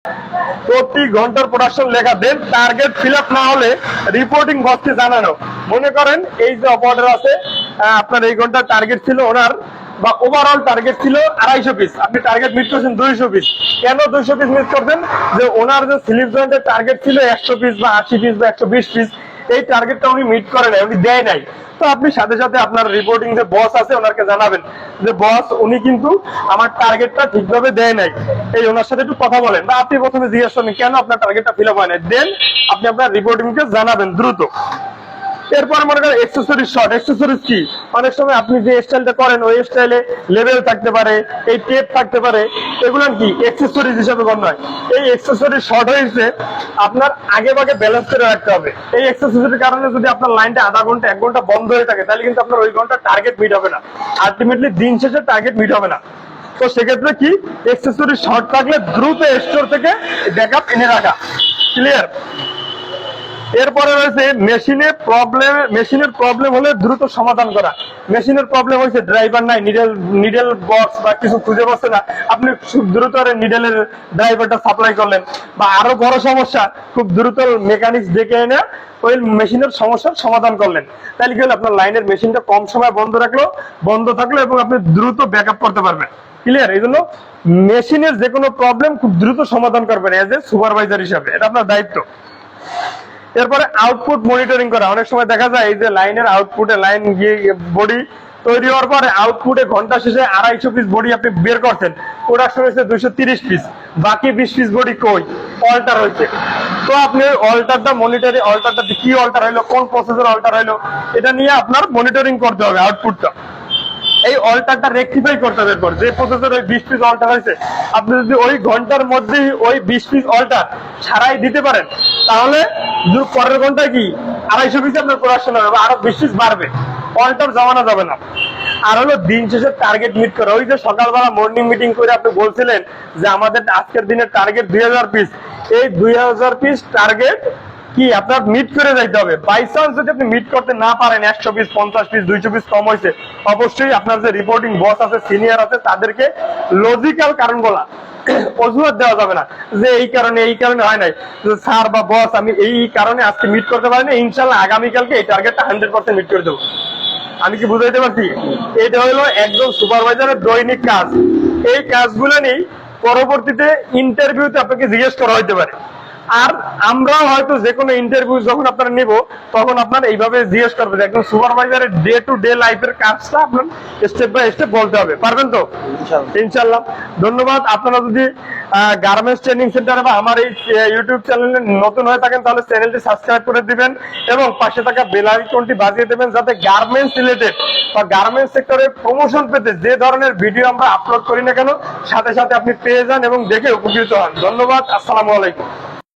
প্রতি ঘন্টার প্রোডাকশন লেখা দেন, টার্গেট ফিল আপ না হলে রিপোর্টিং বসকে জানানো। মনে করেন এই যে অপারেটর আছে, আপনার এই ঘন্টার টার্গেট ছিল ওনার বা ওভারঅল টার্গেট ছিল 250 পিস, আপনি টার্গেট মিট করছেন 200 পিস। কেন 200 পিস মিট করছেন? যে ওনার যে স্লিপ জয়েন্টের টার্গেট ছিল 100 পিস বা 80 পিস বা 120 পিস, এই টার্গেটটা উনি মিট করে নাই, উনি দেয় নাই। তো আপনি সাথে সাথে আপনার রিপোর্টিং যে বস আছে ওনাকে জানাবেন যে বস উনি কিন্তু আমার টার্গেটটা ঠিকভাবে দেয় নাই, এই ওনার সাথে একটু কথা বলেন। বা আপনি প্রথমে জিজ্ঞেস করেন কেন আপনার টার্গেটটা ফিল আপ হয় নাই, দেন আপনি আপনার রিপোর্টিংকে জানাবেন দ্রুত। এরপর মনে করেন এক্সেসরিজ শর্ট। এক্সেসরিজ কি? অনেক সময় আপনি যে স্টাইলটা করেন ওই স্টাইলে লেভেল থাকতে পারে, এই টেপ থাকতে পারে, এগুলো কি এক্সেসরিজ হিসাবে গণ্য হয়। এই এক্সেসরিজ শর্ট হয়েছে, আপনার আগে ভাগে ব্যালেন্স করে রাখতে হবে। এই এক্সেসরিজের কারণে যদি আপনার লাইনটা আধা ঘন্টা 1 ঘন্টা বন্ধ হয়ে থাকে, তাহলে কিন্তু আপনার ওই ঘন্টা টার্গেট মিট হবে না, আলটিমেটলি দিন শেষে টার্গেট মিট হবে না। তো সেক্ষেত্রে কি, এক্সেসরিজ শর্ট থাকলে দ্রুত স্টোর থেকে ব্যাকআপ এনে রাখা। ক্লিয়ার? এরপরে রয়েছে মেশিনের প্রবলেম হলে দ্রুত সমাধান করা। মেশিনের প্রবলেম হয়েছে ড্রাইভার নাই, নিডেল বক্স বা কিছু খুঁজে পাচ্ছে না, আপনি খুব দ্রুত নিডেলের ড্রাইভারটা সাপ্লাই করলেন। বা আরো বড় সমস্যা, খুব দ্রুত মেকানিক্স ডেকে এনে ওই মেশিনের সমস্যার সমাধান করলেন। তাহলে কি হলো, আপনার লাইনের মেশিনটা কম সময় বন্ধ থাকলো এবং আপনি দ্রুত ব্যাকআপ করতে পারবেন। ক্লিয়ার? এই জন্য মেশিনের যে কোনো প্রবলেম খুব দ্রুত সমাধান করবেন এজ এ সুপারভাইজার হিসাবে, এটা আপনার দায়িত্ব। এরপরে আউটপুট মনিটরিং করা। অনেক সময় দেখা যায় এই যে লাইনের আউটপুটে লাইন গিয়ে বডি তৈরি হওয়ার পরে আউটপুটে ঘন্টা শেষে 250 পিস বডি আপনি বের করছেন, প্রোডাকশন হয়েছে 230 পিস, বাকি 20 পিস বডি কই? অল্টার হয়েছে। তো আপনি অল্টারটা কি অল্টার হইলো, কোন প্রসেসর অল্টার হইলো, এটা নিয়ে আপনার মনিটরিং করতে হবে আউটপুটটা। এই অল্টারটা রেকটিফাই করতে হবে। এরপর যে প্রসেসর ওই 20 পিস অল্টার হয়েছে, আপনি যদি ওই ঘন্টার মধ্যেই ওই 20 পিস অল্টার ছাড়াই দিতে পারেন, তাহলে পরের ঘন্টায় কি 250 পিস আপনার প্রোডাকশন হবে, আরো 20 পিস বাড়বে, অল্টার জমানো যাবে না। আর হলো দিন শেষে টার্গেট মিট করা। ওই যে সকালবেলা মর্নিং মিটিং করে আপনি বলছিলেন যে আমাদের আজকের দিনের টার্গেট 2000 পিস, এই 2000 পিস টার্গেট কি আপনার মিট করে যাইতে হবে। বাই চান্স যদি আপনি মিট করতে না পারেন, 100 পিস 50 পিস 200 পিস কম হয়েছে, অবশ্যই আপনার যে রিপোর্টিং বস আছে, সিনিয়র আছে, তাদেরকে লজিক্যাল কারণ বলা, অজুহাত দেওয়া যাবে না যে এই কারণে হয় নাই, স্যার বা বস আমি এই কারণে আজকে মিট করতে পারিনি, ইনশাল্লাহ আগামীকালকে এই টার্গেটটা 100% মিট করে দেবো। আমি কি বুঝাইতে পারছি? এটা হলো একজন সুপারভাইজারের দৈনিক কাজ। এই কাজগুলো নিয়ে পরবর্তীতে ইন্টারভিউতে আপনাকে জিজ্ঞেস করা হইতে পারে। আর আমরাও হয়তো যে কোনো ইন্টারভিউ যখন আপনারা নিব, তখন আপনার এইভাবে জিজ্ঞেস করবে যে একজন সুপারভাইজারের ডে টু ডে লাইফের কাজটা আপনার স্টেপ বাই স্টেপ বলতে হবে। পারবেন তো? ইনশাল্লাহ। ধন্যবাদ। আপনারা যদি গার্মেন্টস ট্রেনিং সেন্টারে বা আমার এই ইউটিউব চ্যানেলে নতুন হয়ে থাকেন, তাহলে চ্যানেলটি সাবস্ক্রাইব করে দিবেন এবং পাশে থাকা বেল আইকনটি বাজিয়ে দেবেন, যাতে গার্মেন্টস রিলেটেড বা গার্মেন্টস সেক্টরে প্রমোশন পেতে যে ধরনের ভিডিও আমরা আপলোড করি না কেন, সাথে সাথে আপনি পেয়ে যান এবং দেখে উপকৃত হন। ধন্যবাদ। আসসালামু আলাইকুম।